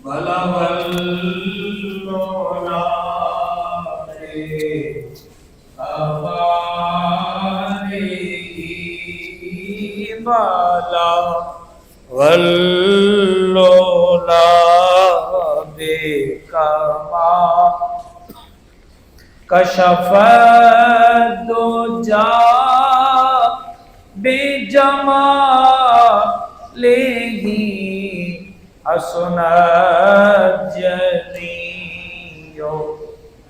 والمولى بالا واللولا بکما کشف الدجى بجماله حسنت جميع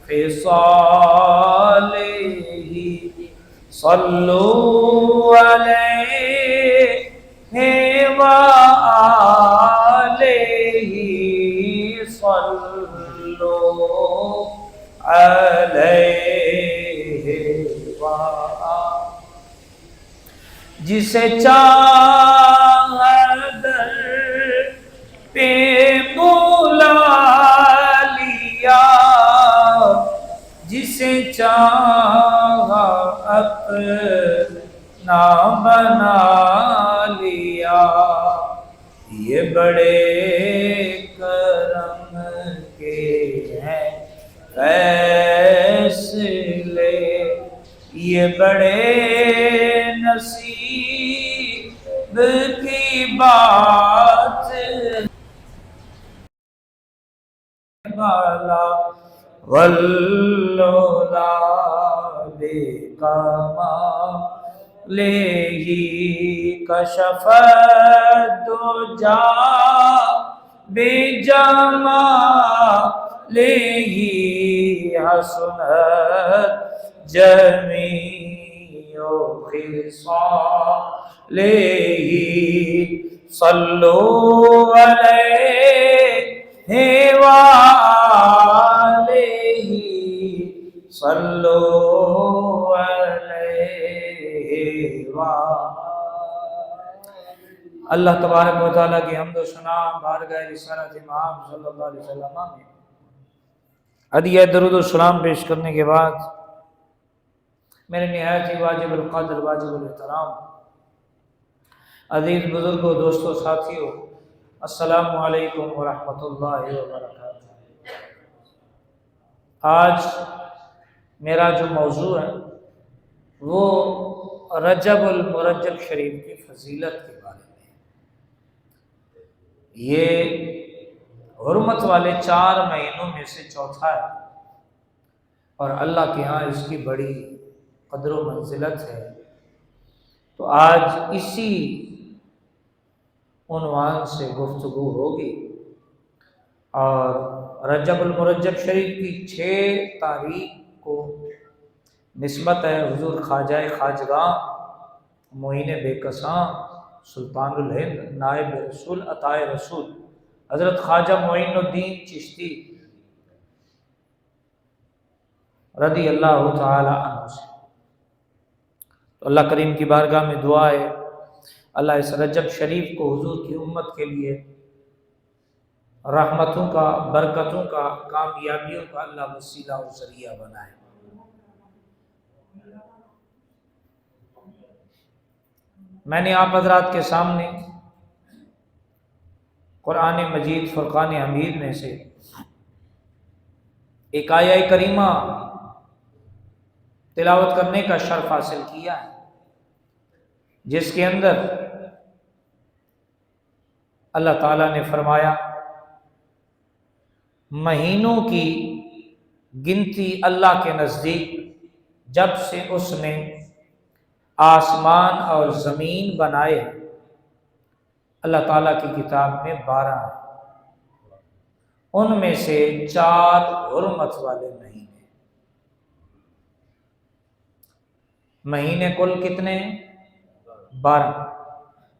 خصاله صلوا عليه وآله صلوا علیہ وآلہ جسے چاہ در پہ بلا لیا جسے چاہ اپنا بنا لیا یہ بڑے کرم کے ہیں فیصلے یہ بڑے نصیب کی بات بالا واللولا بکمالہ کشف الدجى بجمالہ حسنت جميع خصاله صلوا عليه وآله صلوا عليه اللہ تبارک و تعالیٰ کی حمد و ثنا بارگاہ رسالت امام صلی اللہ علیہ وسلم میں ہدیہ درود و سلام پیش کرنے کے بعد میرے نہایت ہی واجب القدر واجب الاحترام عزیز بزرگوں دوستوں ساتھیوں السلام علیکم ورحمۃ اللہ وبرکاتہ۔ آج میرا جو موضوع ہے وہ رجب المرجب شریف کی فضیلت کے بارے میں ہے۔ یہ حرمت والے 4 مہینوں میں سے چوتھا ہے اور اللہ کے ہاں اس کی بڑی قدر و منزلت ہے، تو آج اسی عنوان سے گفتگو ہوگی۔ اور رجب المرجب شریف کی 6 تاریخ کو نسبت ہے حضور خواجہ خواجگاں معین بے کساں سلطان الہند نائب رسول عطائے رسول حضرت خواجہ معین الدین چشتی رضی اللہ تعالی عنہ سے۔ تو اللہ کریم کی بارگاہ میں دعا ہے اللہ اس رجب شریف کو حضور کی امت کے لیے رحمتوں کا، برکتوں کا، کامیابیوں کا اللہ وسیلہ اور ذریعہ بنائے۔ میں نے آپ حضرات کے سامنے قرآن مجید فرقان حمید میں سے ایک آیہ کریمہ تلاوت کرنے کا شرف حاصل کیا ہے، جس کے اندر اللہ تعالیٰ نے فرمایا مہینوں کی گنتی اللہ کے نزدیک جب سے اس نے آسمان اور زمین بنائے اللہ تعالیٰ کی کتاب میں 12 ہیں، ان میں سے 4 حرمت والے مہینے کل کتنے ہیں؟ 12،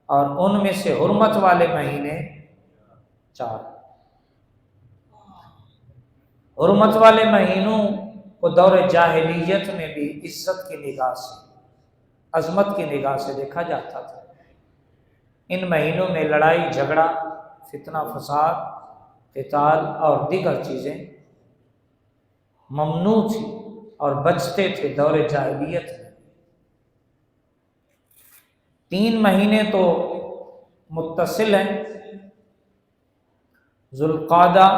اور ان میں سے حرمت والے مہینے 4۔ حرمت والے مہینوں کو دور جاہلیت میں بھی عزت کی نگاہ سے، عظمت کی نگاہ سے دیکھا جاتا تھا۔ ان مہینوں میں لڑائی جھگڑا، فتنہ فساد، قتال اور دیگر چیزیں ممنوع تھی اور بچتے تھے دور جاہلیت میں۔ 3 مہینے تو متصل ہیں، ذوالقعدہ،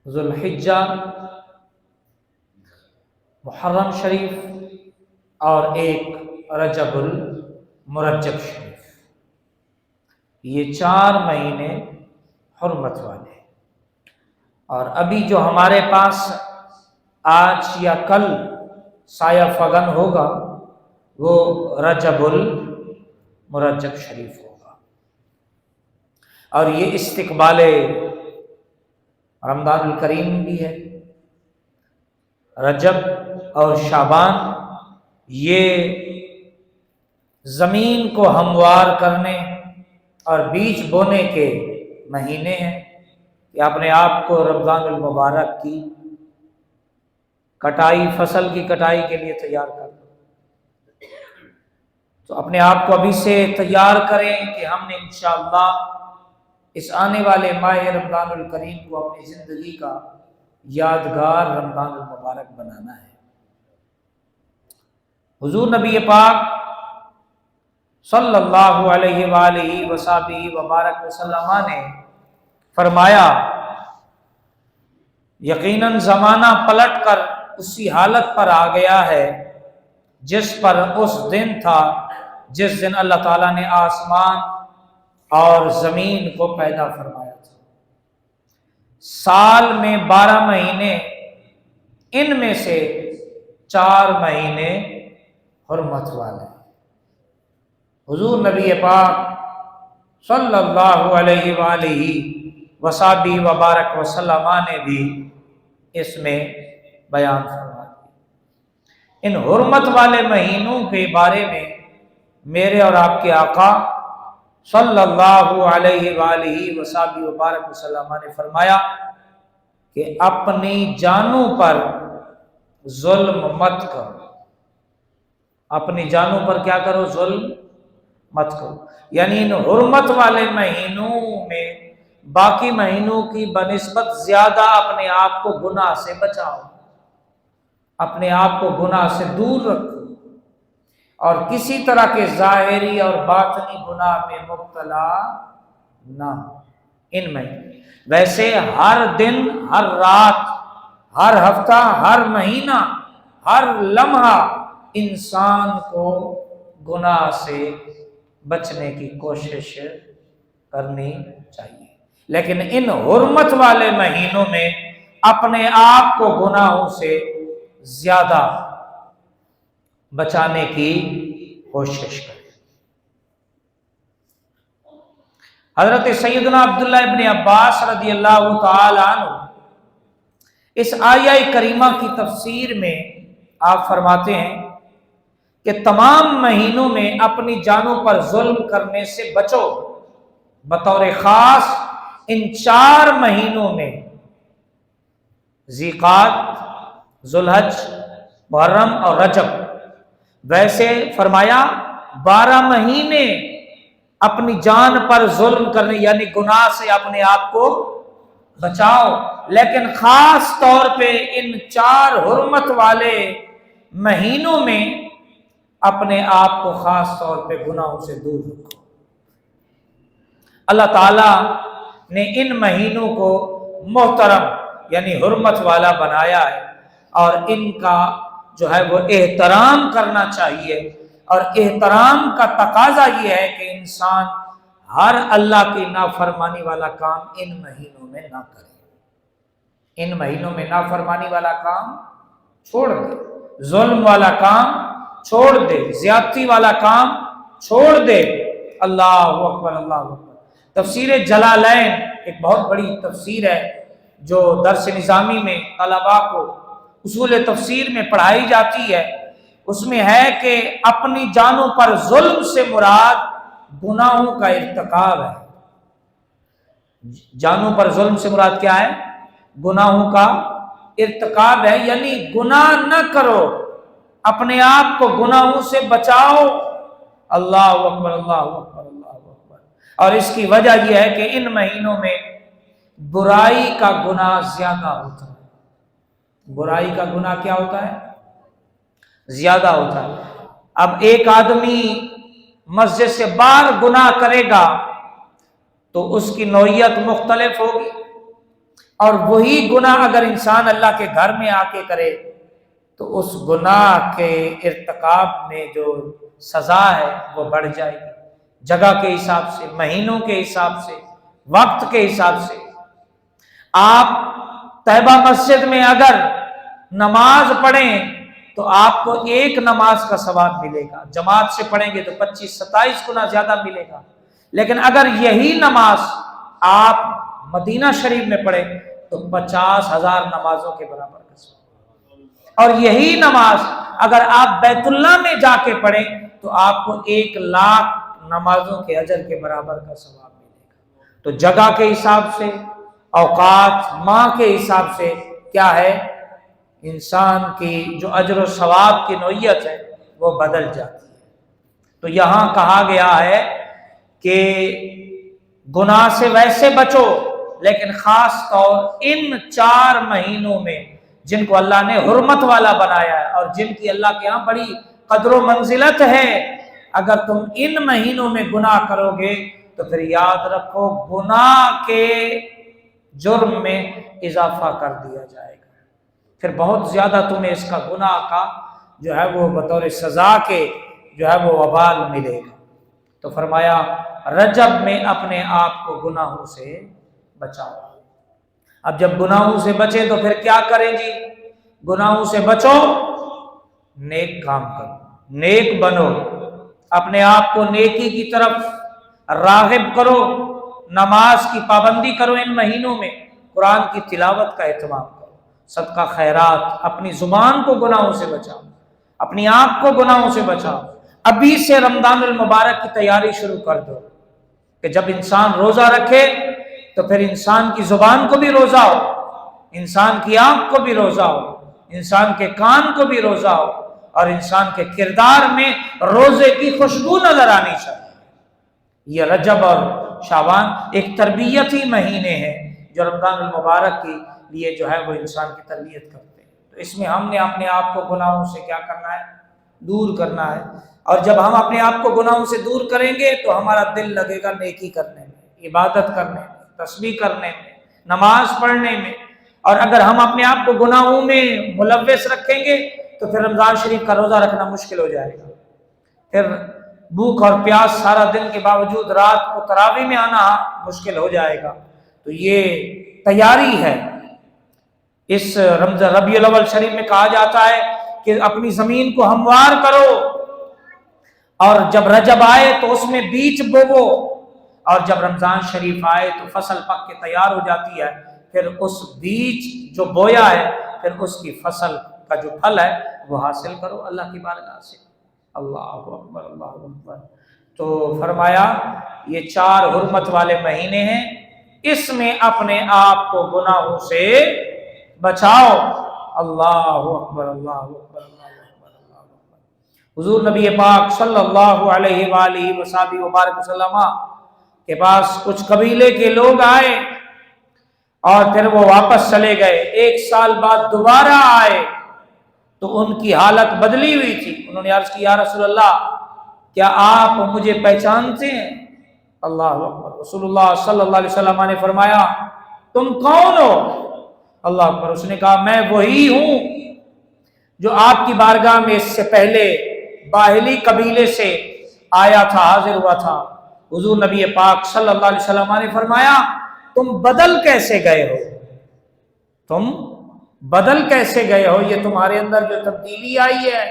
ذوالحجہ، محرم شریف اور ایک رجب المرجب شریف، یہ 4 مہینے حرمت والے ہیں۔ اور ابھی جو ہمارے پاس آج یا کل سایہ فگن ہوگا وہ رجب المرجب شریف ہوگا، اور یہ استقبال رمضان الکریم بھی ہے۔ رجب اور شعبان یہ زمین کو ہموار کرنے اور بیج بونے کے مہینے ہیں کہ اپنے آپ کو رمضان المبارک کی کٹائی، فصل کی کٹائی کے لیے تیار کر لو۔ تو اپنے آپ کو ابھی سے تیار کریں کہ ہم نے انشاءاللہ اس آنے والے ماہ رمضان الکریم کو اپنی زندگی کا یادگار رمضان المبارک بنانا ہے۔ حضور نبی پاک صلی اللہ علیہ وآلہ وصحبہ وبارک وسلم نے فرمایا، یقیناً زمانہ پلٹ کر اسی حالت پر آ گیا ہے جس پر اس دن تھا جس دن اللہ تعالیٰ نے آسمان اور زمین کو پیدا فرمایا تھا۔ سال میں 12 مہینے، ان میں سے 4 مہینے حرمت والے ہیں۔ حضور نبی پاک صلی اللہ علیہ وآلہ وصحبہ وبارک وسلم نے بھی اس میں بیان فرما دیا۔ ان حرمت والے مہینوں کے بارے میں میرے اور آپ کے آقا صلی اللہ علیہ وآلہ وصحبہ وبارک وسلم نے فرمایا کہ اپنی جانوں پر ظلم مت کرو۔ اپنی جانوں پر کیا کرو؟ ظلم مت کرو، یعنی ان حرمت والے مہینوں میں باقی مہینوں کی بنسبت زیادہ اپنے آپ کو گناہ سے بچاؤ، اپنے آپ کو گناہ سے دور رکھو، اور کسی طرح کے ظاہری اور باطنی گناہ میں مبتلا نہ ہو ان میں۔ ویسے ہر دن، ہر رات، ہر ہفتہ، ہر مہینہ، ہر لمحہ انسان کو گناہ سے بچنے کی کوشش کرنی چاہیے، لیکن ان حرمت والے مہینوں میں اپنے آپ کو گناہوں سے زیادہ بچانے کی کوشش کریں۔ حضرت سیدنا عبداللہ ابن عباس رضی اللہ تعالی عنہ اس آیہ کریمہ کی تفسیر میں آپ فرماتے ہیں کہ تمام مہینوں میں اپنی جانوں پر ظلم کرنے سے بچو، بطور خاص ان 4 مہینوں میں ذیقعدہ، ذوالحج، محرم اور رجب۔ ویسے فرمایا 12 مہینے اپنی جان پر ظلم کرنے یعنی گناہ سے اپنے آپ کو بچاؤ، لیکن خاص طور پہ ان 4 حرمت والے مہینوں میں اپنے آپ کو خاص طور پہ گناہوں سے دور رکھو۔ اللہ تعالیٰ نے ان مہینوں کو محترم یعنی حرمت والا بنایا ہے، اور ان کا جو ہے وہ احترام کرنا چاہیے، اور احترام کا تقاضا یہ ہے کہ انسان ہر اللہ کی نافرمانی والا کام ان مہینوں میں نہ کرے۔ ان مہینوں میں نافرمانی والا کام چھوڑ دے، ظلم والا کام چھوڑ دے، زیادتی والا کام چھوڑ دے۔ اللہ اکبر، اللہ اکبر۔ تفسیر جلالین ایک بہت بڑی تفسیر ہے جو درس نظامی میں طلباء کو اصول تفسیر میں پڑھائی جاتی ہے۔ اس میں ہے کہ اپنی جانوں پر ظلم سے مراد گناہوں کا ارتکاب ہے۔ جانوں پر ظلم سے مراد کیا ہے؟ گناہوں کا ارتکاب ہے، یعنی گناہ نہ کرو، اپنے آپ کو گناہوں سے بچاؤ۔ اللہ اکبر، اللہ اکبر، اللہ اکبر۔ اور اس کی وجہ یہ ہے کہ ان مہینوں میں برائی کا گناہ زیادہ ہوتا ہے۔ برائی کا گناہ کیا ہوتا ہے؟ زیادہ ہوتا ہے۔ اب ایک آدمی مسجد سے باہر گناہ کرے گا تو اس کی نوعیت مختلف ہوگی، اور وہی گناہ اگر انسان اللہ کے گھر میں آ کے کرے تو اس گناہ کے ارتکاب میں جو سزا ہے وہ بڑھ جائے گی، جگہ کے حساب سے، مہینوں کے حساب سے، وقت کے حساب سے۔ آپ طیبہ مسجد میں اگر نماز پڑھیں تو آپ کو ایک نماز کا ثواب ملے گا، جماعت سے پڑھیں گے تو 25-27 گنا زیادہ ملے گا۔ لیکن اگر یہی نماز آپ مدینہ شریف میں پڑھیں تو 50,000 نمازوں کے برابر کا ثواب، اور یہی نماز اگر آپ بیت اللہ میں جا کے پڑھیں تو آپ کو 1,00,000 نمازوں کے اجر کے برابر کا ثواب ملے گا۔ تو جگہ کے حساب سے، اوقات، ماہ کے حساب سے کیا ہے، انسان کی جو اجر و ثواب کی نوعیت ہے وہ بدل جاتی ہے۔ تو یہاں کہا گیا ہے کہ گناہ سے ویسے بچو، لیکن خاص طور ان 4 مہینوں میں جن کو اللہ نے حرمت والا بنایا ہے اور جن کی اللہ کے ہاں بڑی قدر و منزلت ہے، اگر تم ان مہینوں میں گناہ کرو گے تو پھر یاد رکھو گناہ کے جرم میں اضافہ کر دیا جائے گا، پھر بہت زیادہ تمہیں اس کا گناہ کا جو ہے وہ بطور سزا کے جو ہے وہ وبال ملے گا۔ تو فرمایا رجب میں اپنے آپ کو گناہوں سے بچاؤ۔ اب جب گناہوں سے بچیں تو پھر کیا کریں جی؟ گناہوں سے بچو، نیک کام کرو، نیک بنو، اپنے آپ کو نیکی کی طرف راغب کرو، نماز کی پابندی کرو ان مہینوں میں، قرآن کی تلاوت کا اہتمام کرو، صدقہ خیرات، اپنی زبان کو گناہوں سے بچاؤ، اپنی آنکھ کو گناہوں سے بچاؤ۔ ابھی سے رمضان المبارک کی تیاری شروع کر دو کہ جب انسان روزہ رکھے تو پھر انسان کی زبان کو بھی روزہ ہو، انسان کی آنکھ کو بھی روزہ ہو، انسان کے کان کو بھی روزہ ہو، اور انسان کے کردار میں روزے کی خوشبو نظر آنی چاہیے۔ یہ رجب اور شعبان ایک تربیتی مہینے ہیں جو رمضان المبارک کے لیے جو ہے وہ انسان کی تربیت کرتے ہیں۔ تو اس میں ہم نے اپنے آپ کو گناہوں سے کیا کرنا ہے؟ دور کرنا ہے، اور جب ہم اپنے آپ کو گناہوں سے دور کریں گے تو ہمارا دل لگے گا نیکی کرنے میں، عبادت کرنے میں، تسبیح کرنے میں، نماز پڑھنے میں۔ اور اگر ہم اپنے آپ کو گناہوں میں ملوث رکھیں گے تو پھر رمضان شریف کا روزہ رکھنا مشکل ہو جائے گا، پھر بھوک اور پیاس سارا دن کے باوجود رات کو تراویح میں آنا مشکل ہو جائے گا۔ تو یہ تیاری ہے۔ اس ربیع الاول شریف میں کہا جاتا ہے کہ اپنی زمین کو ہموار کرو، اور جب رجب آئے تو اس میں بیج بوو، اور جب رمضان شریف آئے تو فصل پک کے تیار ہو جاتی ہے، پھر اس بیج جو بویا ہے پھر اس کی فصل کا جو پھل ہے وہ حاصل کرو اللہ کی بارگاہ سے۔ اللہ اکبر، اللہ اکبر۔ تو فرمایا یہ 4 حرمت والے مہینے ہیں، اس میں اپنے آپ کو گناہوں سے بچاؤ۔ اللہ اکبر، اللہ اکبر، اللہ اکبر، اللہ اکبر۔ حضور نبی پاک صلی اللہ علیہ وآلہ وصحبہ وبارک وسلم کے پاس کچھ قبیلے کے لوگ آئے اور پھر وہ واپس چلے گئے، 1 سال بعد دوبارہ آئے تو ان کی حالت بدلی ہوئی تھی۔ انہوں نے عرض کی یا رسول اللہ کیا آپ مجھے پہچانتے ہیں؟ اللہ اکبر۔ رسول اللہ صلی اللہ علیہ وسلم نے فرمایا تم کون ہو؟ اللہ اکبر۔ اس نے کہا میں وہی ہوں جو آپ کی بارگاہ میں اس سے پہلے باہلی قبیلے سے آیا تھا، حاضر ہوا تھا۔ حضور نبی پاک صلی اللہ علیہ وسلم نے فرمایا تم بدل کیسے گئے ہو؟ تم بدل کیسے گئے ہو؟ یہ تمہارے اندر جو تبدیلی آئی ہے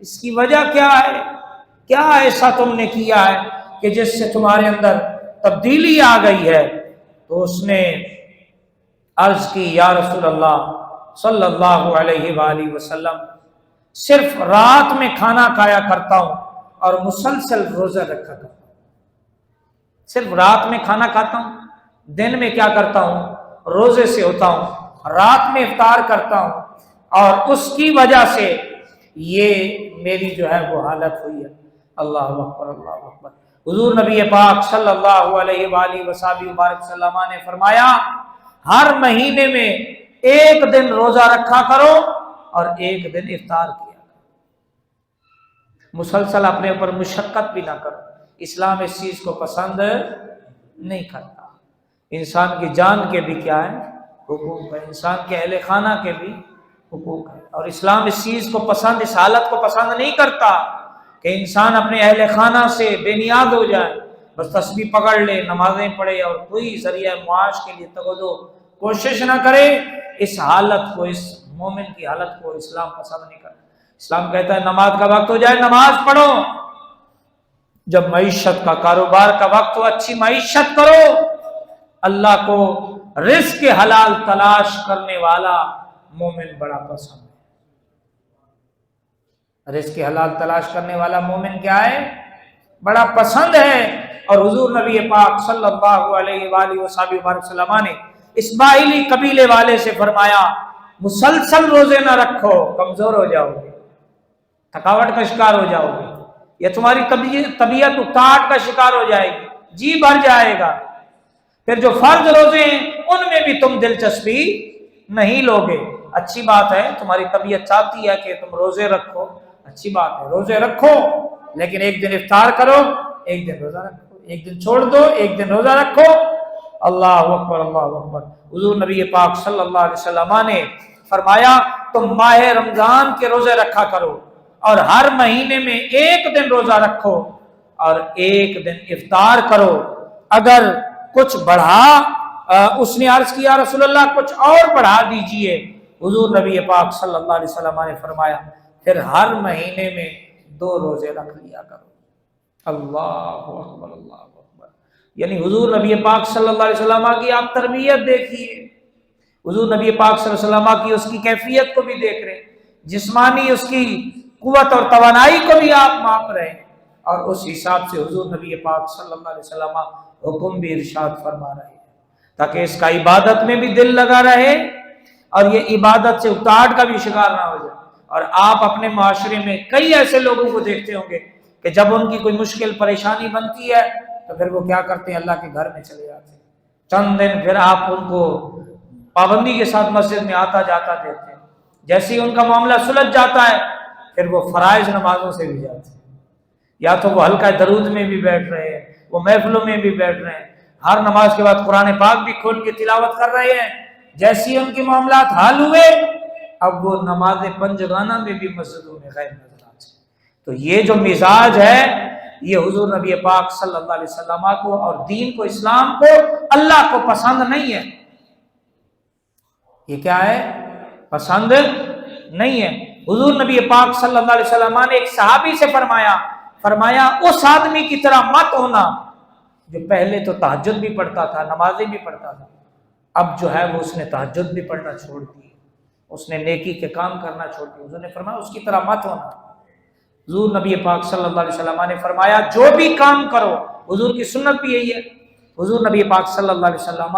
اس کی وجہ کیا ہے؟ کیا ایسا تم نے کیا ہے کہ جس سے تمہارے اندر تبدیلی آ گئی ہے؟ تو اس نے عرض کی یا رسول اللہ صلی اللہ علیہ وآلہ وسلم صرف رات میں کھانا کھایا کرتا ہوں اور مسلسل روزہ رکھا کرتا ہوں۔ صرف رات میں کھانا کھاتا ہوں، دن میں کیا کرتا ہوں؟ روزے سے ہوتا ہوں، رات میں افطار کرتا ہوں، اور اس کی وجہ سے یہ میری جو ہے وہ حالت ہوئی ہے۔ اللہ اکبر، اللہ اکبر۔ حضور نبی پاک صلی اللہ علیہ وآلہ وصحبہ وبارک وسلم نے فرمایا ہر مہینے میں 1 دن روزہ رکھا کرو اور 1 دن افطار کیا کرو، مسلسل اپنے اوپر مشقت بھی نہ کرو، اسلام اس چیز کو پسند نہیں کرتا۔ انسان کی جان کے بھی کیا ہے؟ حقوق ہے، انسان کے اہل خانہ کے بھی حقوق ہے، اور اسلام اس چیز کو پسند، اس حالت کو پسند نہیں کرتا کہ انسان اپنے اہل خانہ سے بے نیاز ہو جائے، بس تسبیح پکڑ لے، نمازیں پڑھے اور کوئی ذریعہ معاش کے لیے کوشش نہ کرے۔ اس حالت کو، اس مومن کی حالت کو اسلام پسند نہیں کرتا۔ اسلام کہتا ہے نماز کا وقت ہو جائے نماز پڑھو، جب معیشت کا، کاروبار کا وقت ہو اچھی معیشت کرو۔ اللہ کو رزق کے حلال تلاش کرنے والا مومن بڑا پسند ہے۔ رزق کے حلال تلاش کرنے والا مومن کیا ہے؟ بڑا پسند ہے۔ اور حضور نبی پاک صلی اللہ علیہ وآلہ وسلم نے اسماعیلی قبیلے والے سے فرمایا مسلسل روزے نہ رکھو، کمزور ہو جاؤ گے، تھکاوٹ کا شکار ہو جاؤ گے، یا تمہاری طبیعت اکتاہٹ کا شکار ہو جائے گی، جی بھر جائے گا۔ پھر جو فرض روزے ہیں ان میں بھی تم دلچسپی نہیں لوگے۔ اچھی بات ہے، تمہاری طبیعت چاہتی ہے کہ تم روزے رکھو، اچھی بات ہے، روزے رکھو، لیکن ایک دن افطار کرو، ایک دن روزہ رکھو، ایک دن چھوڑ دو، ایک دن روزہ رکھو۔ اللہ اکبر، اللہ اکبر۔ حضور نبی پاک صلی اللہ علیہ وسلم نے فرمایا تم ماہ رمضان کے روزے رکھا کرو، اور ہر مہینے میں ایک دن روزہ رکھو اور ایک دن افطار کرو۔ اگر کچھ بڑھا، اس نے عرض کیا رسول اللہ کچھ اور بڑھا دیجئے۔ حضور نبی پاک صلی اللہ علیہ وسلم نے فرمایا پھر ہر مہینے میں 2 روزے رکھ لیا کرو۔ اللہ اکبر، اللہ اکبر۔ یعنی حضور نبی پاک صلی اللہ علیہ وسلم کی آپ تربیت دیکھیے، حضور نبی پاک صلی اللہ علیہ وسلم کی اس کی کیفیت کو بھی دیکھ رہے ہیں، جسمانی اس کی قوت اور توانائی کو بھی آپ ماپ رہے ہیں، اور اس حساب سے حضور نبی پاک صلی اللہ علیہ وسلم حکم بھی ارشاد فرما رہے ہیں تاکہ اس کا عبادت میں بھی دل لگا رہے اور یہ عبادت سے اکتاہٹ کا بھی شکار نہ ہو جائے۔ اور آپ اپنے معاشرے میں کئی ایسے لوگوں کو دیکھتے ہوں گے کہ جب ان کی کوئی مشکل پریشانی بنتی ہے تو پھر وہ کیا کرتے ہیں؟ اللہ کے گھر میں چلے جاتے ہیں، چند دن پھر آپ ان کو پابندی کے ساتھ مسجد میں آتا جاتا دیتے ہیں، جیسے ہی ان کا معاملہ سلجھ جاتا ہے پھر وہ فرائض نمازوں سے بھی جاتے ہیں، یا تو وہ حلقہ درود میں بھی بیٹھ رہے ہیں، وہ محفلوں میں بھی بیٹھ رہے ہیں، ہر نماز کے بعد قرآن پاک بھی کھول کے تلاوت کر رہے ہیں۔ جیسے ہی ان کے معاملات حل ہوئے اب وہ نماز پنجگانہ میں بھی مسجدوں میں غائب نظر آتے ہیں۔ تو یہ جو مزاج ہے یہ حضور نبی پاک صلی اللہ علیہ وسلم کو اور دین کو، اسلام کو، اللہ کو پسند نہیں ہے۔ یہ کیا ہے؟ پسند نہیں ہے۔ حضور نبی پاک صلی اللہ علیہ وسلم نے ایک صحابی سے فرمایا اس آدمی کی طرح مت ہونا جو پہلے تو تہجد بھی پڑھتا تھا، نمازیں بھی پڑھتا تھا، اب جو ہے وہ اس نے تہجد بھی پڑھنا چھوڑ دی، اس نے نیکی کے کام کرنا چھوڑ دی۔ حضور نے فرمایا اس کی طرح مت ہونا۔ حضور نبی پاک صلی اللہ علیہ وسلم نے فرمایا جو بھی کام کرو، حضور کی سنت بھی یہی ہے، حضور نبی پاک صلی اللہ علیہ وسلم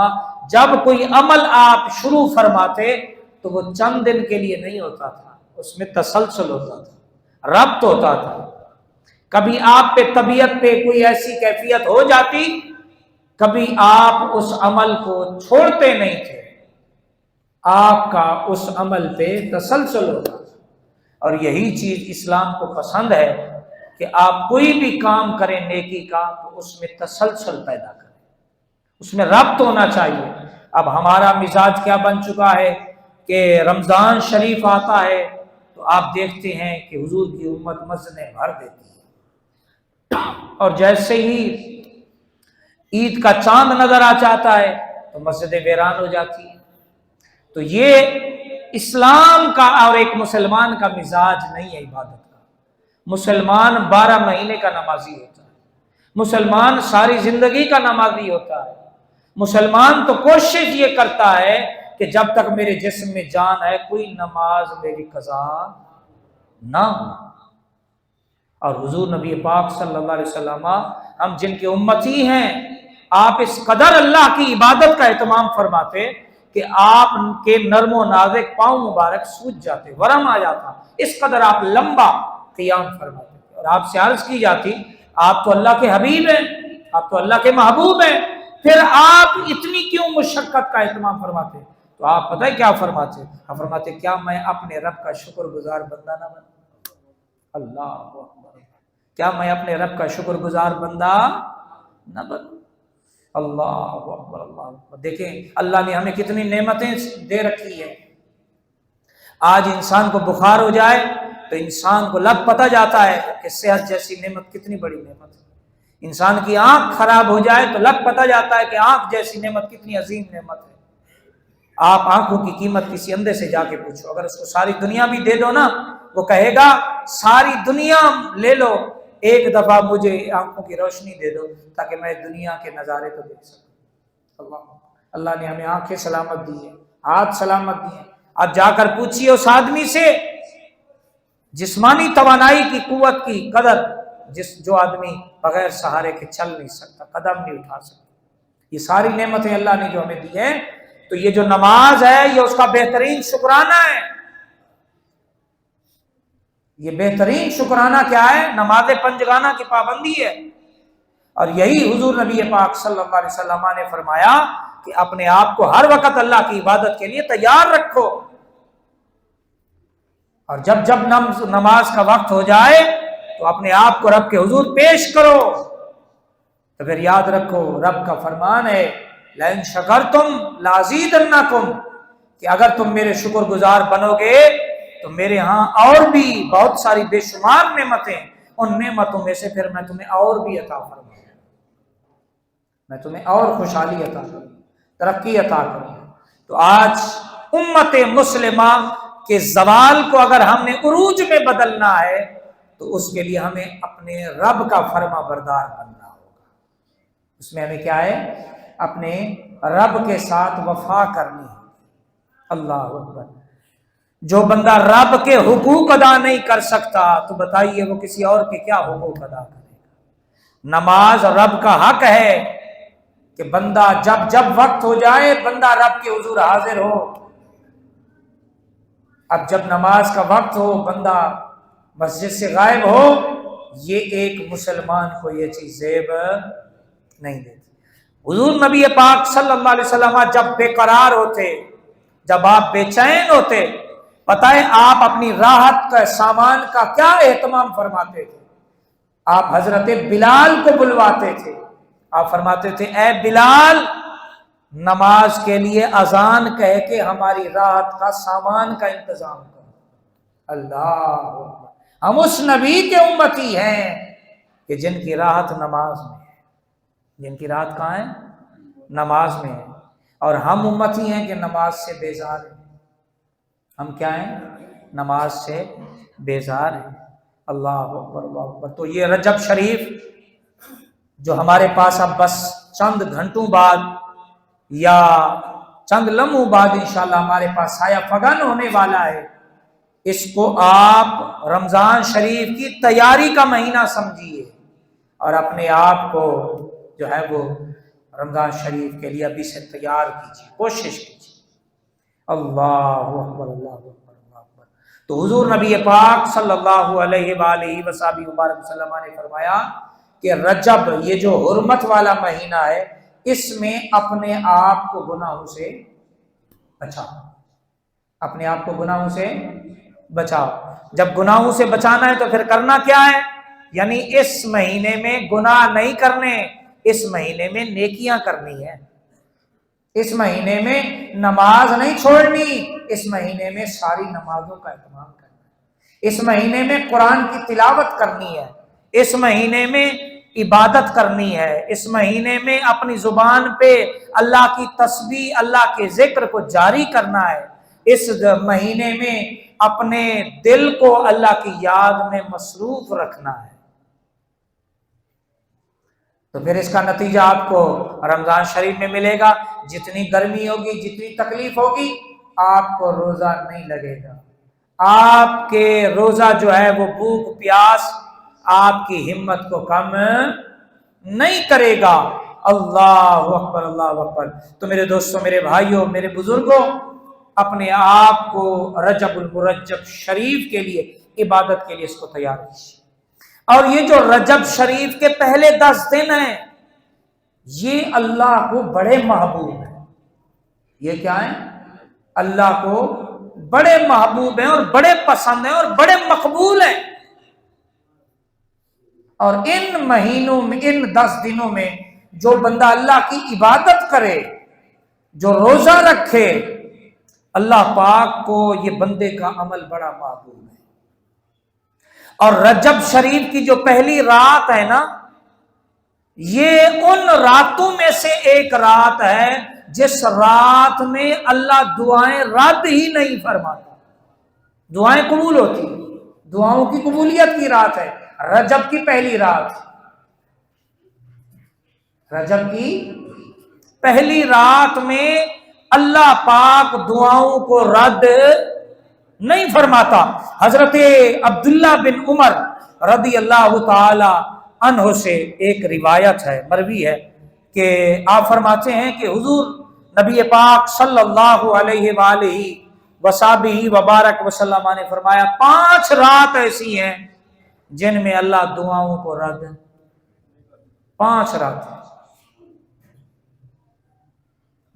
جب کوئی عمل آپ شروع فرماتے تو وہ چند دن کے لیے نہیں ہوتا تھا، اس میں تسلسل ہوتا تھا، ربط ہوتا تھا۔ کبھی آپ پہ طبیعت پہ کوئی ایسی کیفیت ہو جاتی، کبھی آپ اس عمل کو چھوڑتے نہیں تھے، آپ کا اس عمل پہ تسلسل ہوتا تھا۔ اور یہی چیز اسلام کو پسند ہے کہ آپ کوئی بھی کام کریں نیکی کا تو اس میں تسلسل پیدا کریں، اس میں ربط ہونا چاہیے۔ اب ہمارا مزاج کیا بن چکا ہے کہ رمضان شریف آتا ہے تو آپ دیکھتے ہیں کہ حضور کی امت مسجدیں بھر دیتی ہے، اور جیسے ہی عید کا چاند نظر آ جاتا ہے تو مسجدیں ویران ہو جاتی ہیں۔ تو یہ اسلام کا اور ایک مسلمان کا مزاج نہیں ہے عبادت کا۔ مسلمان 12 مہینے کا نمازی ہوتا ہے، مسلمان ساری زندگی کا نمازی ہوتا ہے، مسلمان تو کوشش یہ کرتا ہے کہ جب تک میرے جسم میں جان ہے کوئی نماز میری قضا نہ ہو۔ اور حضور نبی پاک صلی اللہ علیہ وسلم ہم جن کے امتی ہیں، آپ اس قدر اللہ کی عبادت کا اہتمام فرماتے کہ آپ کے نرم و نازک پاؤں مبارک سوج جاتے، ورم آ جاتا، اس قدر آپ لمبا قیام فرماتے تھے۔ اور آپ سے عرض کی جاتی آپ تو اللہ کے حبیب ہیں، آپ تو اللہ کے محبوب ہیں، پھر آپ اتنی کیوں مشقت کا اہتمام فرماتے؟ تو آپ پتہ ہے کیا فرماتے؟ آپ فرماتے کیا میں اپنے رب کا شکر گزار بندہ نہ بنوں؟ اللہ اکبر، کیا میں اپنے رب کا شکر گزار بندہ نہ بنوں؟ اللہ اکبر اللہ اکبر. دیکھیں اللہ نے ہمیں کتنی نعمتیں دے رکھی ہیں. آج انسان کو بخار ہو جائے تو انسان کو لگ پتہ جاتا ہے کہ صحت جیسی نعمت کتنی بڑی نعمت ہے. انسان کی آنکھ خراب ہو جائے تو لگ پتہ جاتا ہے کہ آنکھ جیسی نعمت کتنی عظیم نعمت ہے. آپ آنکھوں کی قیمت کسی اندھے سے جا کے پوچھو، اگر اس کو ساری دنیا بھی دے دو نا، وہ کہے گا ساری دنیا لے لو، ایک دفعہ مجھے آنکھوں کی روشنی دے دو تاکہ میں دنیا کے نظارے تو دیکھ سکوں. اللہ نے ہمیں آنکھیں سلامت دی ہیں، ہاتھ سلامت دیے ہیں. اب جا کر پوچھیے اس آدمی سے جسمانی توانائی کی قوت کی قدر، جو آدمی بغیر سہارے کے چل نہیں سکتا، قدم نہیں اٹھا سکتا. یہ ساری نعمتیں اللہ نے جو ہمیں دی ہیں، تو یہ جو نماز ہے یہ اس کا بہترین شکرانہ ہے. یہ بہترین شکرانہ کیا ہے؟ نماز پنجگانہ کی پابندی ہے. اور یہی حضور نبی پاک صلی اللہ علیہ وسلم نے فرمایا کہ اپنے آپ کو ہر وقت اللہ کی عبادت کے لیے تیار رکھو، اور جب جب نماز کا وقت ہو جائے تو اپنے آپ کو رب کے حضور پیش کرو. تو پھر یاد رکھو رب کا فرمان ہے لَإِن شَكَرْتُمْ لَأَزِيدَنَّكُمْ، کہ اگر تم میرے شکر گزار بنو گے تو میرے ہاں اور بھی بہت ساری بے شمار نعمتیں، ان نعمتوں میں سے پھر میں تمہیں اور بھی عطا فرماؤں، میں تمہیں اور خوشحالی عطا کروں، ترقی عطا کروں. تو آج امت مسلمہ کے زوال کو اگر ہم نے عروج میں بدلنا ہے تو اس کے لیے ہمیں اپنے رب کا فرما بردار بننا ہوگا. اس میں ہمیں کیا ہے؟ اپنے رب کے ساتھ وفا کرنی ہے. اللہ اکبر. جو بندہ رب کے حقوق ادا نہیں کر سکتا تو بتائیے وہ کسی اور کے کیا حقوق ادا کرے گا؟ نماز رب کا حق ہے کہ بندہ جب جب وقت ہو جائے بندہ رب کے حضور حاضر ہو. اب جب نماز کا وقت ہو بندہ مسجد سے غائب ہو، یہ ایک مسلمان کو یہ چیز زیب نہیں دیتی. حضور نبی پاک صلی اللہ علیہ وسلم جب بے قرار ہوتے، جب آپ بے چین ہوتے، بتائیں آپ اپنی راحت کا سامان کا کیا اہتمام فرماتے تھے؟ آپ حضرت بلال کو بلواتے تھے. آپ فرماتے تھے اے بلال، نماز کے لیے اذان کہہ کے ہماری راحت کا سامان کا انتظام کرو. اللہ، ہم اس نبی کے امتی ہیں کہ جن کی راحت نماز میں ہے. جن کی راحت کہاں ہے؟ نماز میں ہے. اور ہم امتی ہیں کہ نماز سے بیزار ہیں. ہم کیا ہیں؟ نماز سے بیزار ہیں. اللہ اکبر اللہ اکبر. تو یہ رجب شریف جو ہمارے پاس اب بس چند گھنٹوں بعد یا چند لمحوں بعد انشاءاللہ ہمارے پاس سایہ فگن ہونے والا ہے، اس کو آپ رمضان شریف کی تیاری کا مہینہ سمجھیے اور اپنے آپ کو جو ہے وہ رمضان شریف کے لیے ابھی سے تیار کیجیے، کوشش کیجیے. اللہ اکبر اللہ اکبر اللہ اکبر. تو حضور نبی پاک صلی اللہ علیہ وآلہ وسلم نے فرمایا کہ رجب یہ جو حرمت والا مہینہ ہے، اس میں اپنے آپ کو گناہوں سے بچاؤ. اپنے آپ کو گناہوں سے بچاؤ. جب گناہوں سے بچانا ہے تو پھر کرنا کیا ہے؟ یعنی اس مہینے میں گناہ نہیں کرنے، اس مہینے میں نیکیاں کرنی ہے. اس مہینے میں نماز نہیں چھوڑنی، اس مہینے میں ساری نمازوں کا اہتمام کرنا ہے. اس مہینے میں قرآن کی تلاوت کرنی ہے. اس مہینے میں عبادت کرنی ہے. اس مہینے میں اپنی زبان پہ اللہ کی تسبیح، اللہ کے ذکر کو جاری کرنا ہے. اس مہینے میں اپنے دل کو اللہ کی یاد میں مصروف رکھنا ہے. تو پھر اس کا نتیجہ آپ کو رمضان شریف میں ملے گا. جتنی گرمی ہوگی، جتنی تکلیف ہوگی، آپ کو روزہ نہیں لگے گا. آپ کے روزہ جو ہے وہ بھوک پیاس آپ کی ہمت کو کم نہیں کرے گا. اللہ اکبر اللہ اکبر. تو میرے دوستوں، میرے بھائیوں، میرے بزرگوں، اپنے آپ کو رجب المرجب شریف کے لیے، عبادت کے لیے اس کو تیار کیجیے. اور یہ جو رجب شریف کے پہلے 10 دن ہیں، یہ اللہ کو بڑے محبوب ہیں. یہ کیا ہیں؟ اللہ کو بڑے محبوب ہیں اور بڑے پسند ہیں اور بڑے مقبول ہیں. اور ان مہینوں میں، ان 10 دنوں میں جو بندہ اللہ کی عبادت کرے، جو روزہ رکھے، اللہ پاک کو یہ بندے کا عمل بڑا محبوب ہے۔ اور رجب شریف کی جو پہلی رات ہے نا، یہ ان راتوں میں سے ایک رات ہے جس رات میں اللہ دعائیں رد ہی نہیں فرماتا، دعائیں قبول ہوتی، دعاؤں کی قبولیت کی رات ہے رجب کی پہلی رات۔ رجب کی پہلی رات میں اللہ پاک دعاؤں کو رد نہیں فرماتا۔ حضرت عبداللہ بن عمر رضی اللہ تعالی عنہ سے ایک روایت ہے، مروی ہے، کہ آپ فرماتے ہیں کہ حضور نبی پاک صلی اللہ علیہ وآلہ وصحبہ وبارک وسلم نے فرمایا 5 رات ایسی ہیں جن میں اللہ دعاؤں کو رد، 5 رات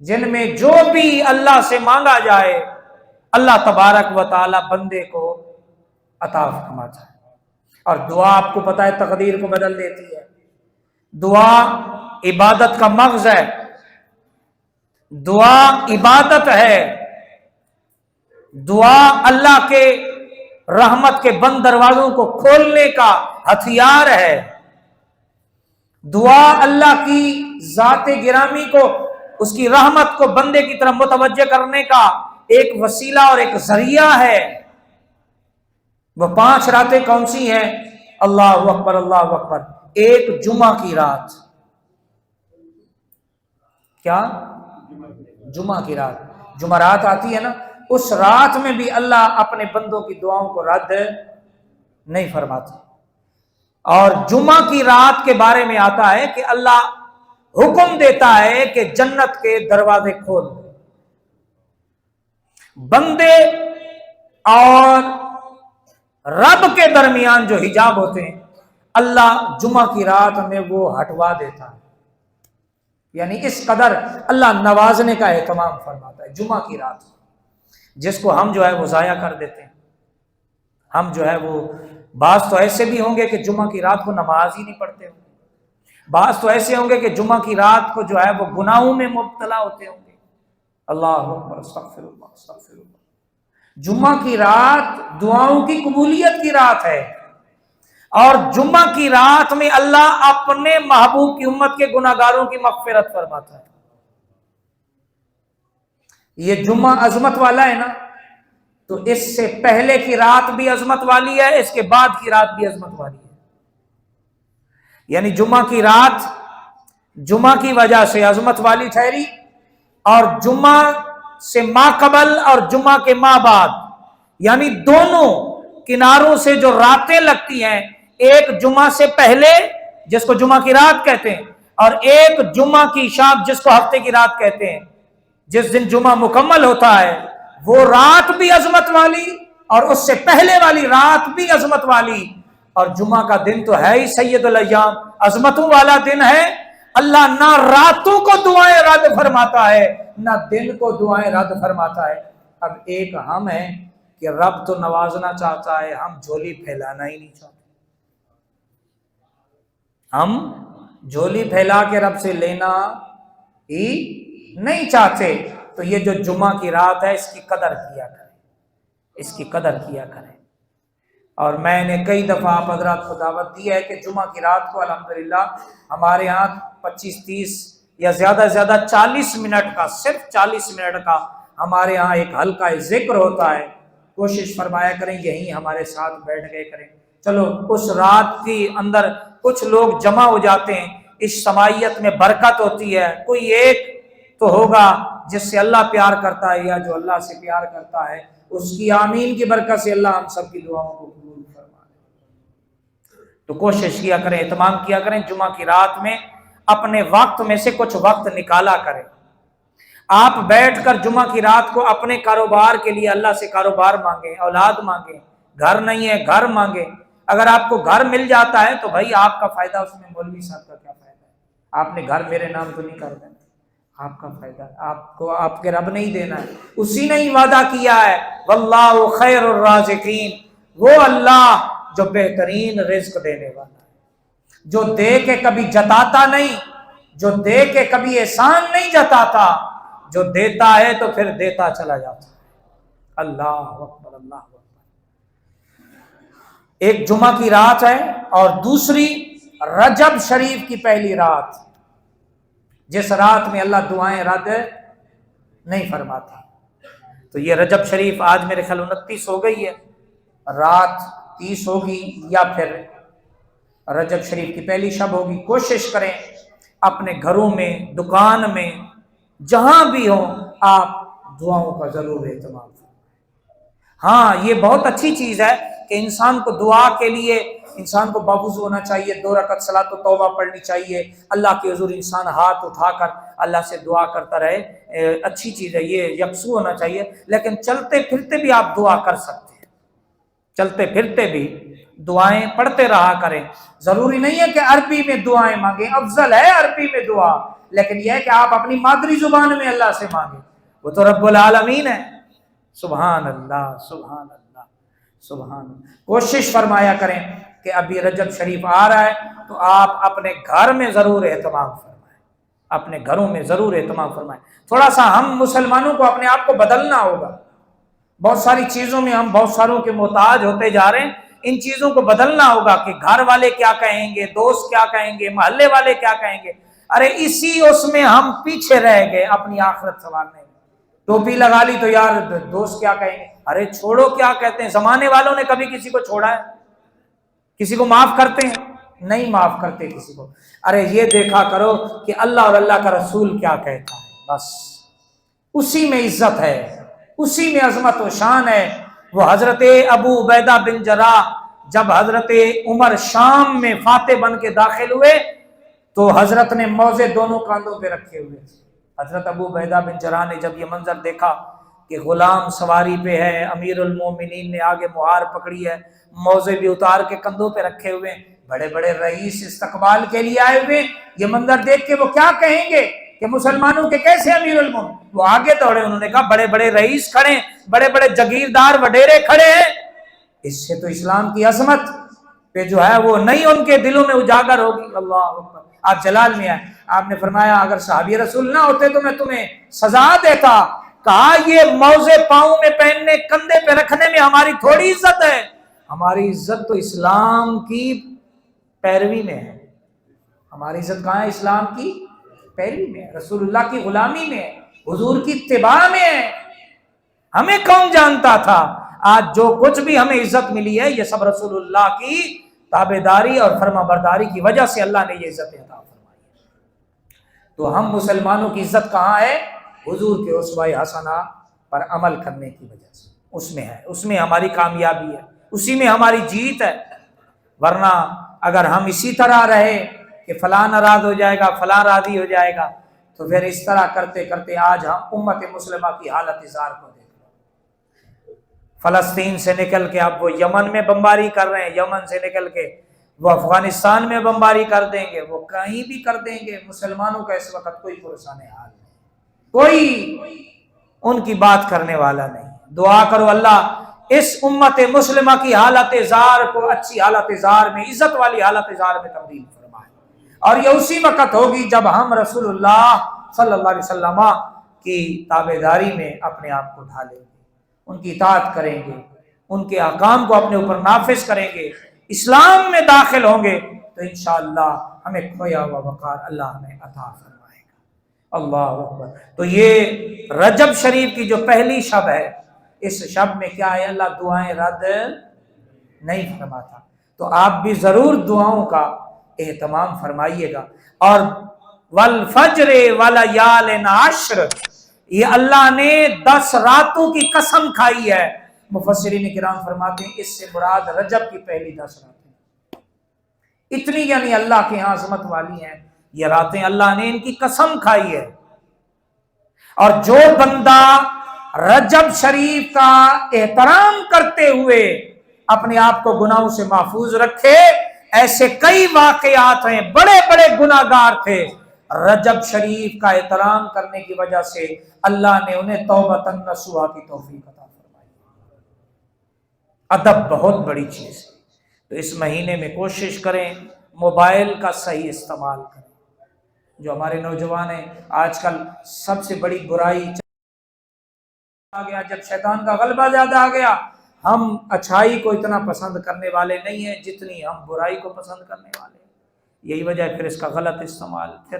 جن میں جو بھی اللہ سے مانگا جائے اللہ تبارک و تعالی بندے کو عطا فرماتا ہے۔ اور دعا آپ کو پتہ ہے تقدیر کو بدل دیتی ہے، دعا عبادت کا مغز ہے، دعا عبادت ہے، دعا اللہ کے رحمت کے بند دروازوں کو کھولنے کا ہتھیار ہے، دعا اللہ کی ذات گرامی کو، اس کی رحمت کو بندے کی طرف متوجہ کرنے کا ایک وسیلہ اور ایک ذریعہ ہے۔ وہ 5 راتیں کون سی ہیں؟ اللہ اکبر اللہ اکبر۔ ایک جمعہ کی رات، کیا؟ جمعہ کی رات، جمعرات آتی ہے نا، اس رات میں بھی اللہ اپنے بندوں کی دعاؤں کو رد نہیں فرماتے۔ اور جمعہ کی رات کے بارے میں آتا ہے کہ اللہ حکم دیتا ہے کہ جنت کے دروازے کھول دو، بندے اور رب کے درمیان جو حجاب ہوتے ہیں اللہ جمعہ کی رات میں وہ ہٹوا دیتا ہے، یعنی اس قدر اللہ نوازنے کا اہتمام فرماتا ہے جمعہ کی رات، جس کو ہم جو ہے وہ ضائع کر دیتے ہیں۔ ہم جو ہے وہ بعض تو ایسے بھی ہوں گے کہ جمعہ کی رات کو نماز ہی نہیں پڑھتے ہوں گے، بعض تو ایسے ہوں گے کہ جمعہ کی رات کو جو ہے وہ گناہوں میں مبتلا ہوتے ہوں گے۔ اللہ اکبر، استغفر اللہ استغفر اللہ۔ جمعہ کی رات دعاؤں کی قبولیت کی رات ہے، اور جمعہ کی رات میں اللہ اپنے محبوب کی امت کے گناہگاروں کی مغفرت فرماتا ہے۔ یہ جمعہ عظمت والا ہے نا، تو اس سے پہلے کی رات بھی عظمت والی ہے، اس کے بعد کی رات بھی عظمت والی ہے۔ یعنی جمعہ کی رات جمعہ کی وجہ سے عظمت والی ٹھہری، اور جمعہ سے ما قبل اور جمعہ کے ما بعد، یعنی دونوں کناروں سے جو راتیں لگتی ہیں، ایک جمعہ سے پہلے جس کو جمعہ کی رات کہتے ہیں، اور ایک جمعہ کی شام جس کو ہفتے کی رات کہتے ہیں، جس دن جمعہ مکمل ہوتا ہے، وہ رات بھی عظمت والی اور اس سے پہلے والی رات بھی عظمت والی۔ اور جمعہ کا دن تو ہے ہی سید الایام، عظمتوں والا دن ہے۔ اللہ نہ راتوں کو دعائیں رد فرماتا ہے نہ دن کو دعائیں رد فرماتا ہے۔ اب ایک ہم ہیں کہ رب تو نوازنا چاہتا ہے، ہم جھولی پھیلانا ہی نہیں چاہتے، ہم جھولی پھیلا کے رب سے لینا ہی نہیں چاہتے۔ تو یہ جو جمعہ کی رات ہے اس کی قدر کیا کریں، اس کی قدر کیا کریں۔ اور میں نے کئی دفعہ آپ حضرات کو دعوت دی ہے کہ جمعہ کی رات کو الحمدللہ ہمارے ہاں 25-30 یا زیادہ سے زیادہ 40 منٹ کا، صرف 40 منٹ کا ہمارے ہاں ایک ہلکا ذکر ہوتا ہے۔ کوشش فرمایا کریں یہیں ہمارے ساتھ بیٹھ گئے کریں۔ چلو اس رات کے اندر کچھ لوگ جمع ہو جاتے ہیں، اس سماعیت میں برکت ہوتی ہے، کوئی ایک تو ہوگا جس سے اللہ پیار کرتا ہے یا جو اللہ سے پیار کرتا ہے، اس کی آمین کی برکت سے اللہ ہم سب کی دعاؤں کو قبول فرمائے۔ تو کوشش کیا کریں، اہتمام کیا کریں، جمعہ کی رات میں اپنے وقت میں سے کچھ وقت نکالا کریں۔ آپ بیٹھ کر جمعہ کی رات کو اپنے کاروبار کے لیے اللہ سے کاروبار مانگیں، اولاد مانگیں، گھر نہیں ہے گھر مانگیں۔ اگر آپ کو گھر مل جاتا ہے تو بھائی آپ کا فائدہ اس میں، مولوی صاحب کا کیا فائدہ ہے؟ آپ نے گھر میرے نام تو نہیں کر دینا، آپ کا فائدہ آپ کو آپ کے رب نہیں دینا ہے، اسی نے ہی وعدہ کیا ہے واللہ خیر الرازقین، وہ اللہ جو بہترین رزق دینے والا ہے، جو دے کے کبھی جتاتا نہیں، جو دے کے کبھی احسان نہیں جتاتا، جو دیتا ہے تو پھر دیتا چلا جاتا ہے۔ اللہ اکبر، اللہ اکبر۔ ایک جمعہ کی رات ہے اور دوسری رجب شریف کی پہلی رات، جس رات میں اللہ دعائیں رد نہیں فرماتا۔ تو یہ رجب شریف آج میرے خیال 29 ہو گئی ہے، رات 30 ہوگی یا پھر رجب شریف کی پہلی شب ہوگی۔ کوشش کریں اپنے گھروں میں، دکان میں، جہاں بھی ہوں، آپ دعاؤں کا ضرور اہتمام کریں۔ ہاں یہ بہت اچھی چیز ہے کہ انسان کو دعا کے لیے انسان کو باوضو ہونا چاہیے، 2 رکعت صلاۃ و توبہ پڑھنی چاہیے، اللہ کے حضور انسان ہاتھ اٹھا کر اللہ سے دعا کرتا رہے، اچھی چیز ہے، یہ یکسو ہونا چاہیے۔ لیکن چلتے پھرتے بھی آپ دعا کر سکتے ہیں، چلتے پھرتے بھی دعائیں پڑھتے رہا کریں۔ ضروری نہیں ہے کہ عربی میں دعائیں مانگیں، افضل ہے عربی میں دعا، لیکن یہ ہے کہ آپ اپنی مادری زبان میں اللہ سے مانگیں، وہ تو رب العالمین ہے۔ سبحان اللہ، سبحان اللہ، سبحان اللہ۔ کوشش فرمایا کریں کہ ابھی رجب شریف آ رہا ہے تو آپ اپنے گھر میں ضرور اہتمام فرمائیں، اپنے گھروں میں ضرور اہتمام فرمائیں۔ تھوڑا سا ہم مسلمانوں کو اپنے آپ کو بدلنا ہوگا، بہت ساری چیزوں میں ہم بہت ساروں کے محتاج ہوتے جا رہے ہیں، ان چیزوں کو بدلنا ہوگا کہ گھر والے کیا کہیں گے، دوست کیا کہیں گے، محلے والے کیا کہیں گے۔ ارے اسی اس میں ہم پیچھے رہ گئے اپنی آخرت سنوارنے میں۔ ٹوپی لگا لی تو یار دوست کیا کہیں گے، ارے چھوڑو کیا کہتے ہیں۔ زمانے والوں نے کبھی کسی کو چھوڑا ہے؟ کسی کو معاف کرتے ہیں؟ نہیں معاف کرتے کسی کو۔ ارے یہ دیکھا کرو کہ اللہ اور اللہ کا رسول کیا کہتا ہے، بس اسی میں عزت ہے، اسی میں عظمت و شان ہے۔ وہ حضرت ابو عبیدہ بن جراح جب حضرت عمر شام میں فاتح بن کے داخل ہوئے تو حضرت نے موزے دونوں کاندھوں پہ رکھے ہوئے تھے۔ حضرت ابو عبیدہ بن جراح نے جب یہ منظر دیکھا کہ غلام سواری پہ ہے، امیر المومنین نے آگے مہار پکڑی ہے، موزے بھی اتار کے کندھوں پہ رکھے ہوئے، بڑے بڑے رئیس استقبال کے لیے آئے ہوئے، یہ منظر دیکھ کے وہ کیا کہیں گے کہ مسلمانوں کے کیسے امیر المومنین؟ وہ آگے دوڑے، انہوں نے کہا بڑے بڑے رئیس کھڑے، بڑے بڑے جگیردار وڈیرے کھڑے ہیں، اس سے تو اسلام کی عظمت پہ جو ہے وہ نہیں ان کے دلوں میں اجاگر ہوگی۔ اللہ اکبر۔ آپ جلال میں آئے، آپ نے فرمایا اگر صحابی رسول نہ ہوتے تو میں تمہیں سزا دیتا۔ کہا یہ موزے پاؤں میں پہننے، کندھے پہ رکھنے میں ہماری تھوڑی عزت ہے، ہماری عزت تو اسلام کی پیروی میں ہے۔ ہماری عزت کہاں ہے؟ اسلام کی پیروی میں ہے، رسول اللہ کی غلامی میں ہے، حضور کی اتباع میں ہے۔ ہمیں کون جانتا تھا؟ آج جو کچھ بھی ہمیں عزت ملی ہے یہ سب رسول اللہ کی تابعداری اور فرما برداری کی وجہ سے اللہ نے یہ عزت عطا فرمائی ہے۔ تو ہم مسلمانوں کی عزت کہاں ہے؟ حضور کے اسوہ حسنہ پر عمل کرنے کی وجہ سے، اس میں ہے، اس میں ہماری کامیابی ہے، اسی میں ہماری جیت ہے۔ ورنہ اگر ہم اسی طرح رہے کہ فلاں ناراض ہو جائے گا، فلاں راضی ہو جائے گا، تو پھر اس طرح کرتے کرتے آج ہم امت مسلمہ کی حالت زار کو دیکھ لو۔ فلسطین سے نکل کے اب وہ یمن میں بمباری کر رہے ہیں، یمن سے نکل کے وہ افغانستان میں بمباری کر دیں گے، وہ کہیں بھی کر دیں گے۔ مسلمانوں کا اس وقت کوئی پرسان حال نہیں، کوئی ان کی بات کرنے والا نہیں۔ دعا کرو اللہ اس امت مسلمہ کی حالت زار کو اچھی حالت زار میں، عزت والی حالت زار میں تبدیل فرمائے، اور یہ اسی وقت ہوگی جب ہم رسول اللہ صلی اللہ علیہ وسلم کی تابعداری میں اپنے آپ کو ڈھالیں گے، ان کی اطاعت کریں گے، ان کے احکام کو اپنے اوپر نافذ کریں گے، اسلام میں داخل ہوں گے، تو انشاءاللہ ہمیں کھویا ہوا وقار اللہ ہمیں عطا فرمائے گا۔ اللہ اکبر۔ تو یہ رجب شریف کی جو پہلی شب ہے، اس شب میں کیا ہے؟ اللہ دعائیں رد نہیں فرماتا، تو آپ بھی ضرور دعاؤں کا اہتمام فرمائیے گا۔ اور والفجر ولیال عشر، یہ اللہ نے 10 راتوں کی قسم کھائی ہے۔ مفسرین کرام فرماتے ہیں اس سے مراد رجب کی پہلی 10 راتیں، اتنی یعنی اللہ کے ہاں عظمت والی ہیں یہ راتیں، اللہ نے ان کی قسم کھائی ہے۔ اور جو بندہ رجب شریف کا احترام کرتے ہوئے اپنے آپ کو گناہوں سے محفوظ رکھے، ایسے کئی واقعات ہیں، بڑے بڑے گناہگار تھے، رجب شریف کا احترام کرنے کی وجہ سے اللہ نے انہیں توبۃ نصوحا کی توفیق عطا فرمائی۔ ادب بہت بڑی چیز ہے، تو اس مہینے میں کوشش کریں موبائل کا صحیح استعمال کریں، جو ہمارے نوجوان ہیں آج کل سب سے بڑی برائی آ گیا، جب شیطان کا غلبہ زیادہ آ گیا، ہم اچھائی کو اتنا پسند کرنے والے نہیں ہیں جتنی ہم برائی کو پسند کرنے والے ہیں۔ یہی وجہ ہے پھر اس کا غلط استعمال، پھر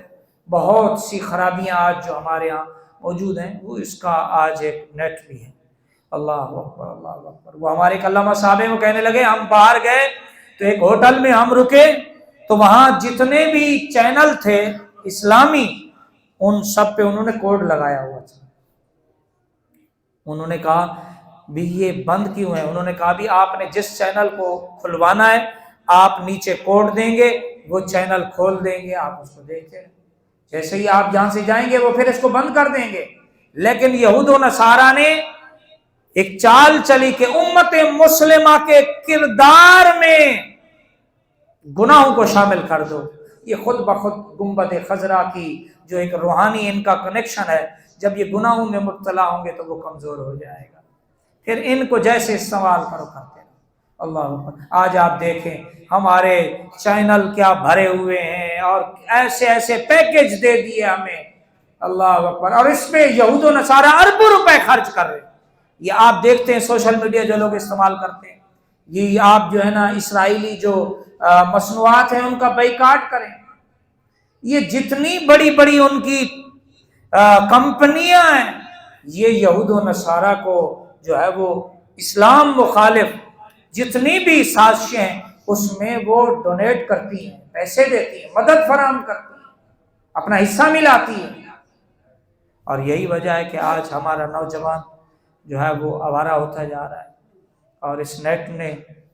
بہت سی خرابیاں آج جو ہمارے ہاں موجود ہیں وہ اس کا آج ایک نیٹ بھی ہے۔ اللہ اکبر اللہ اکبر۔ وہ ہمارے ایک علامہ صاحب ہیں، وہ کہنے لگے ہم باہر گئے تو ایک ہوٹل میں ہم رکے تو وہاں جتنے بھی چینل تھے اسلامی ان سب پہ انہوں نے کوڈ لگایا ہوا تھا۔ انہوں نے کہا بھی یہ بند کیوں ہے؟ انہوں نے کہا بھی آپ نے جس چینل کو کھلوانا ہے آپ نیچے کوڈ دیں گے، وہ چینل کھول دیں گے، آپ اس کو دیکھیں، جیسے ہی آپ جہاں سے جائیں گے وہ پھر اس کو بند کر دیں گے۔ لیکن یہود و نصارہ نے ایک چال چلی کہ امت مسلمہ کے کردار میں گناہوں کو شامل کر دو۔ یہ خود بخود گنبد خضرا کی جو ایک روحانی ان کا کنیکشن ہے، جب یہ گناہوں میں مبتلا ہوں گے تو وہ کمزور ہو جائے گا، پھر ان کو جیسے استعمال کرو کرتے ہیں۔ اللہ اکبر۔ آج آپ دیکھیں ہمارے چینل کیا بھرے ہوئے ہیں اور ایسے ایسے پیکج دے دیے ہمیں، اللہ اکبر، اور اس پہ یہود و نصارہ اربوں روپے خرچ کر رہے ہیں۔ یہ آپ دیکھتے ہیں سوشل میڈیا جو لوگ استعمال کرتے ہیں، یہ آپ جو ہے نا اسرائیلی جو مصنوعات ہیں ان کا بائیکاٹ کریں۔ یہ جتنی بڑی بڑی ان کی کمپنیاں ہیں، یہ یہود و نصارہ کو جو ہے وہ اسلام مخالف جتنی بھی سازشیں ہیں اس میں وہ ڈونیٹ کرتی ہیں، پیسے دیتی ہیں، مدد فراہم کرتی ہیں، اپنا حصہ ملاتی ہیں۔ اور یہی وجہ ہے کہ آج ہمارا نوجوان جو ہے وہ آوارہ ہوتا جا رہا ہے، اور اس نیٹ نے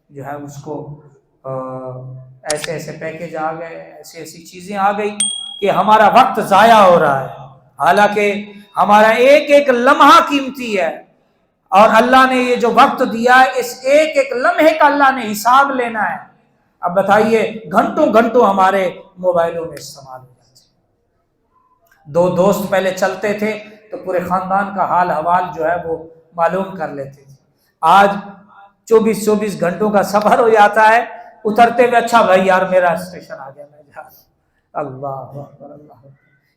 جو ہے اس کو ایسے ایسے پیکج آ گئے، ایسی ایسی چیزیں آ گئی کہ ہمارا وقت ضائع ہو رہا ہے، حالانکہ ہمارا ایک ایک لمحہ قیمتی ہے، اور اللہ نے یہ جو وقت دیا ہے اس ایک ایک لمحے کا اللہ نے حساب لینا ہے۔ اب بتائیے گھنٹوں گھنٹوں ہمارے موبائلوں میں استعمال ہو جاتے ہیں۔ دو دوست پہلے چلتے تھے تو پورے خاندان کا حال حوال جو ہے وہ معلوم کر لیتے تھے، آج 24 گھنٹوں کا سفر ہو جاتا ہے، اترتے ہوئے اچھا بھائی یار میرا اسٹیشن آ گیا میں جا رہا ہوں۔ اللہ اکبر اللہ اکبر۔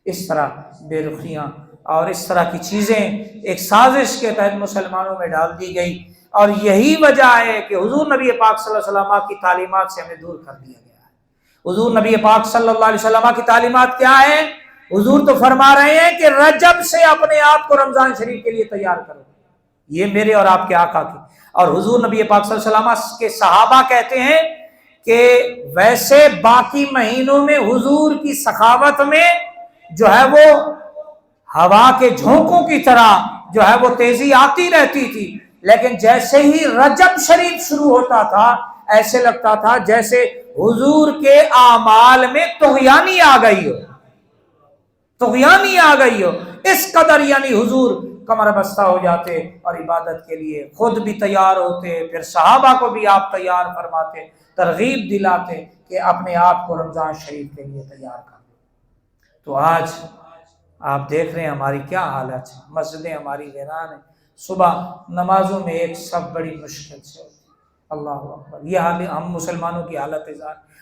اس طرح بے رخیاں اور اس طرح کی چیزیں ایک سازش کے تحت مسلمانوں میں ڈال دی گئی، اور یہی وجہ ہے کہ حضور نبی پاک صلی اللہ علیہ وسلم کی تعلیمات سے ہمیں دور کر دیا گیا ہے۔ حضور نبی پاک صلی اللہ علیہ وسلم کی تعلیمات کیا ہے؟ حضور تو فرما رہے ہیں کہ رجب سے اپنے آپ کو رمضان شریف کے لیے تیار کرو، یہ میرے اور آپ کے آقا کی، اور حضور نبی پاک صلی اللہ علیہ وسلم کے صحابہ کہتے ہیں کہ ویسے باقی مہینوں میں حضور کی سخاوت میں جو ہے وہ ہوا کے جھونکوں کی طرح جو ہے وہ تیزی آتی رہتی تھی، لیکن جیسے ہی رجب شریف شروع ہوتا تھا ایسے لگتا تھا جیسے حضور کے اعمال میں طغیانی آ گئی ہو، طغیانی آ گئی ہو، اس قدر یعنی حضور کمر بستہ ہو جاتے اور عبادت کے لیے خود بھی تیار ہوتے، پھر صحابہ کو بھی آپ تیار فرماتے، ترغیب دلاتے کہ اپنے آپ کو رمضان شریف کے لیے تیار کر دو۔ تو آج آپ دیکھ رہے ہیں ہماری کیا حالت ہے، مسجدیں ہماری ویران ہیں، صبح نمازوں میں ایک سب بڑی مشکل سے ہوتی ہے۔ اللہ اکبر۔ یہ حال ہم مسلمانوں کی حالت ہے،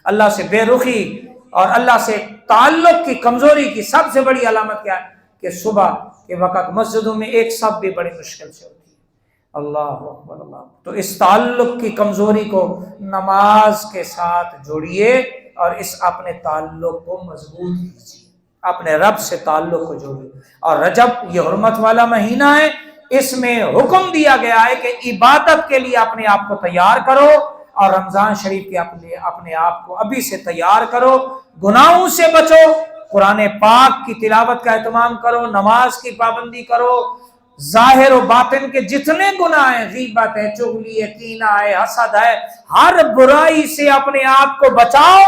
اللہ سے بے رخی اور اللہ سے تعلق کی کمزوری کی سب سے بڑی علامت کیا ہے کہ صبح کے وقت مسجدوں میں ایک صف بھی بڑی مشکل سے ہوتی ہے۔ اللہ اکبر اللہ۔ تو اس تعلق کی کمزوری کو نماز کے ساتھ جوڑیے اور اس اپنے تعلق کو مضبوط کیجیے، اپنے رب سے تعلق کو جوڑیے۔ اور رجب یہ حرمت والا مہینہ ہے، اس میں حکم دیا گیا ہے کہ عبادت کے لیے اپنے آپ کو تیار کرو، اور رمضان شریف کے اپنے آپ کو ابھی سے تیار کرو، گناہوں سے بچو، قرآن پاک کی تلاوت کا اہتمام کرو، نماز کی پابندی کرو، ظاہر و باطن کے جتنے گناہ ہیں، غیبت ہے، چغلی ہے، کینہ ہے، حسد ہے، ہر برائی سے اپنے آپ کو بچاؤ،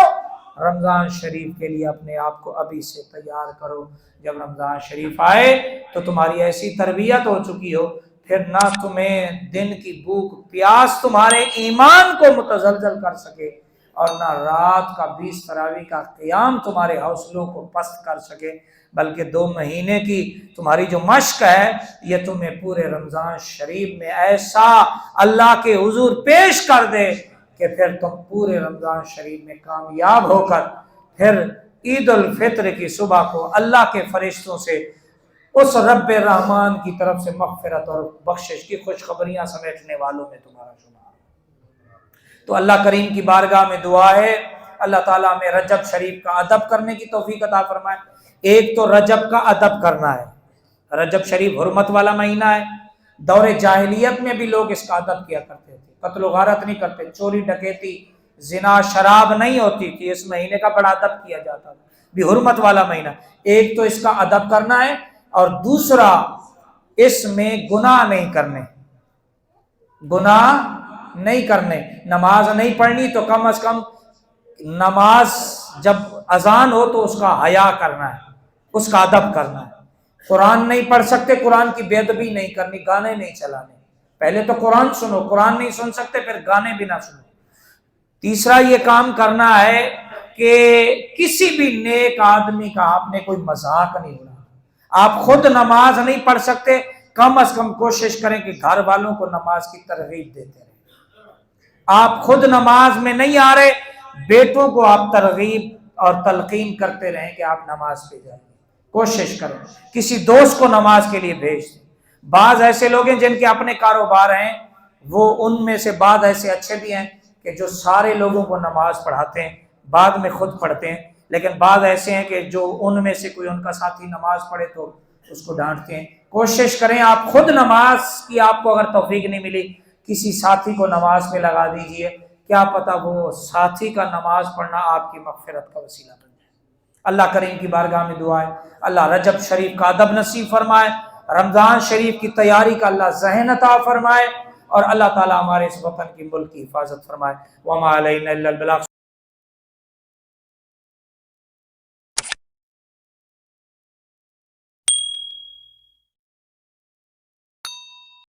رمضان شریف کے لیے اپنے آپ کو ابھی سے تیار کرو۔ جب رمضان شریف آئے تو تمہاری ایسی تربیت ہو چکی ہو، پھر نہ تمہیں دن کی بھوک پیاس تمہارے ایمان کو متزلزل کر سکے، اور نہ رات کا 20 تراویح کا قیام تمہارے حوصلوں کو پست کر سکے، بلکہ 2 مہینے کی تمہاری جو مشق ہے یہ تمہیں پورے رمضان شریف میں ایسا اللہ کے حضور پیش کر دے کہ پھر تم پورے رمضان شریف میں کامیاب ہو کر پھر عید الفطر کی صبح کو اللہ کے فرشتوں سے اس رب رحمان کی طرف سے مغفرت اور بخشش کی خوشخبریاں سمیٹنے والوں میں تمہارا شمار۔ تو اللہ کریم کی بارگاہ میں دعا ہے اللہ تعالیٰ میں رجب شریف کا ادب کرنے کی توفیق عطا فرمائے۔ ایک تو رجب کا ادب کرنا ہے، رجب شریف حرمت والا مہینہ ہے، دور جاہلیت میں بھی لوگ اس کا ادب کیا کرتے تھے، قتل و غارت نہیں کرتے، چوری ڈکیتی زنا شراب نہیں ہوتی تھی، اس مہینے کا بڑا ادب کیا جاتا تھا، بھی حرمت والا مہینہ۔ ایک تو اس کا ادب کرنا ہے، اور دوسرا اس میں گناہ نہیں کرنے، گناہ نہیں کرنے، نماز نہیں پڑھنی تو کم از کم نماز جب اذان ہو تو اس کا حیا کرنا ہے، اس کا ادب کرنا ہے۔ قرآن نہیں پڑھ سکتے، قرآن کی بے ادبی نہیں کرنی، گانے نہیں چلانے، پہلے تو قرآن سنو، قرآن نہیں سن سکتے پھر گانے بھی نہ سنو۔ تیسرا یہ کام کرنا ہے کہ کسی بھی نیک آدمی کا آپ نے کوئی مذاق نہیں اڑانا۔ آپ خود نماز نہیں پڑھ سکتے، کم از کم کوشش کریں کہ گھر والوں کو نماز کی ترغیب دیتے رہیں۔ آپ خود نماز میں نہیں آ رہے، بیٹوں کو آپ ترغیب اور تلقین کرتے رہیں کہ آپ نماز پہ جائیں، کوشش کریں، کسی دوست کو نماز کے لیے بھیج دیں۔ بعض ایسے لوگ ہیں جن کے اپنے کاروبار ہیں، وہ ان میں سے بعض ایسے اچھے بھی ہیں کہ جو سارے لوگوں کو نماز پڑھاتے ہیں، بعد میں خود پڑھتے ہیں، لیکن بعض ایسے ہیں کہ جو ان میں سے کوئی ان کا ساتھی نماز پڑھے تو اس کو ڈانٹتے ہیں۔ کوشش کریں آپ خود نماز کی، آپ کو اگر توفیق نہیں ملی کسی ساتھی کو نماز پہ لگا دیجئے، کیا پتہ وہ ساتھی کا نماز پڑھنا آپ کی مغفرت کا وسیلہ بن جائے۔ اللہ کریم کی بارگاہ میں دعا ہے اللہ رجب شریف کا ادب نصیب فرمائے، رمضان شریف کی تیاری کا اللہ ذہن عطا فرمائے، اور اللہ تعالیٰ ہمارے اس وطن کی ملک کی حفاظت فرمائے۔ وما علینا الا البلاغ۔